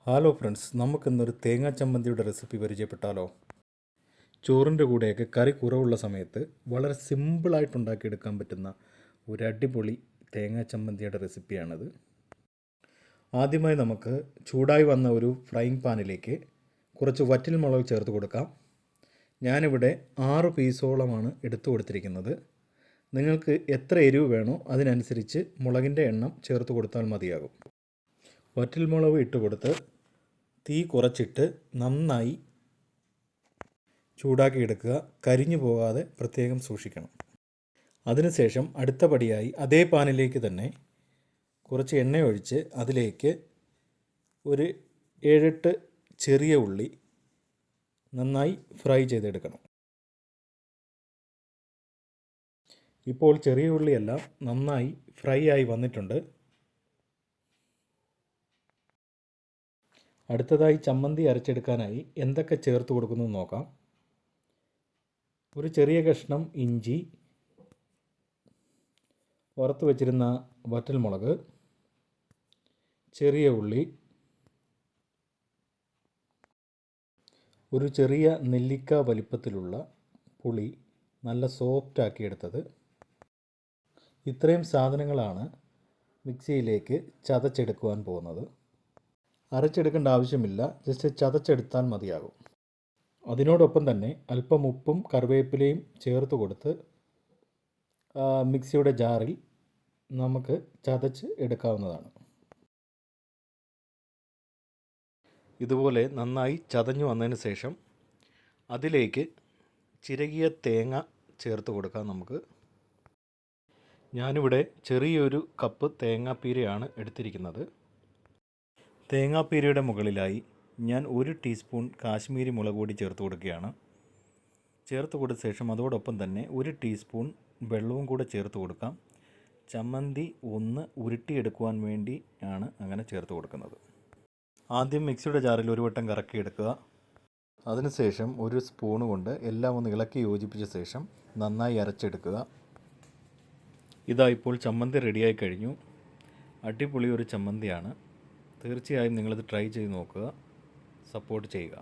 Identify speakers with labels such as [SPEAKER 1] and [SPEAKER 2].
[SPEAKER 1] Hello friends, നമുക്കിന്നൊരു തേങ്ങാ ചമ്മന്തിയുടെ recipe പരിചയപ്പെട്ടാലോ? ചോറിൻ്റെ കൂടെയൊക്കെ കറി കുറവുള്ള സമയത്ത് വളരെ സിമ്പിളായിട്ട് ഉണ്ടാക്കിയെടുക്കാൻ പറ്റുന്ന ഒരു അടിപൊളി തേങ്ങാ ചമ്മന്തിയുടെ റെസിപ്പിയാണിത്. ആദ്യമായി നമുക്ക് ചൂടായി വന്ന ഒരു ഫ്രൈങ് പാനിലേക്ക് കുറച്ച് വറ്റൽമുളക് ചേർത്ത് കൊടുക്കാം. ഞാനിവിടെ 6 പീസോളമാണ് എടുത്തു കൊടുത്തിരിക്കുന്നത്. നിങ്ങൾക്ക് എത്ര എരിവ് വേണോ അതിനനുസരിച്ച് മുളകിൻ്റെ എണ്ണം ചേർത്ത് കൊടുത്താൽ മതിയാകും. വറ്റൽമുളക് ഇട്ട് കൊടുത്ത് തീ കുറച്ചിട്ട് നന്നായി ചൂടാക്കി എടുക്കുക. കരിഞ്ഞു പോകാതെ പ്രത്യേകം സൂക്ഷിക്കണം. അതിനുശേഷം അടുത്ത പടിയായി അതേ പാനിലേക്ക് തന്നെ കുറച്ച് എണ്ണ ഒഴിച്ച് അതിലേക്ക് ഒരു 7-8 ചെറിയ ഉള്ളി നന്നായി ഫ്രൈ ചെയ്തെടുക്കണം. ഇപ്പോൾ ചെറിയ ഉള്ളിയെല്ലാം നന്നായി ഫ്രൈ ആയി വന്നിട്ടുണ്ട്. അടുത്തതായി ചമ്മന്തി അരച്ചെടുക്കാനായി എന്തൊക്കെ ചേർത്ത് കൊടുക്കുന്നു നോക്കാം. ഒരു ചെറിയ കഷ്ണം ഇഞ്ചി, വറുത്ത് വെച്ചിരുന്ന വറ്റൽമുളക്, ചെറിയ ഉള്ളി, ഒരു ചെറിയ നെല്ലിക്ക വലിപ്പത്തിലുള്ള പുളി നല്ല സോഫ്റ്റ് എടുത്തത്. ഇത്രയും സാധനങ്ങളാണ് മിക്സിയിലേക്ക് ചതച്ചെടുക്കുവാൻ പോകുന്നത്. അരച്ചെടുക്കേണ്ട ആവശ്യമില്ല, ജസ്റ്റ് ചതച്ചെടുത്താൽ മതിയാകും. അതിനോടൊപ്പം തന്നെ അല്പം ഉപ്പും കറിവേപ്പിലയും ചേർത്ത് കൊടുത്ത് മിക്സിയുടെ ജാറിൽ നമുക്ക് ചതച്ച് എടുക്കാവുന്നതാണ്. ഇതുപോലെ നന്നായി ചതഞ്ഞു വന്നതിന് ശേഷം അതിലേക്ക് ചിരകിയ തേങ്ങ ചേർത്ത് കൊടുക്കാം. നമുക്ക് ഞാനിവിടെ ചെറിയൊരു കപ്പ് തേങ്ങാപ്പീരയാണ് എടുത്തിരിക്കുന്നത്. തേങ്ങാപ്പീരയുടെ മുകളിലായി ഞാൻ 1 ടീസ്പൂൺ കാശ്മീരി മുളക് പൊടി ചേർത്ത് കൊടുക്കുകയാണ്. ചേർത്ത് കൊടുത്ത ശേഷം അതോടൊപ്പം തന്നെ 1 ടീസ്പൂൺ വെള്ളവും കൂടെ ചേർത്ത് കൊടുക്കാം. ചമ്മന്തി ഒന്ന് ഉരുട്ടിയെടുക്കുവാൻ വേണ്ടി ആണ് അങ്ങനെ ചേർത്ത് കൊടുക്കുന്നത്. ആദ്യം മിക്സിയുടെ ജാറിൽ ഒരു വട്ടം കറക്കിയെടുക്കുക. അതിനുശേഷം ഒരു സ്പൂണ് കൊണ്ട് എല്ലാം ഒന്ന് ഇളക്കി യോജിപ്പിച്ച ശേഷം നന്നായി അരച്ചെടുക്കുക. ഇതാ ഇപ്പോൾ ചമ്മന്തി റെഡിയായി കഴിഞ്ഞു. അടിപൊളി ഒരു ചമ്മന്തിയാണ്. തീർച്ചയായും നിങ്ങളിത് ട്രൈ ചെയ്ത് നോക്കുക. സപ്പോർട്ട് ചെയ്യുക.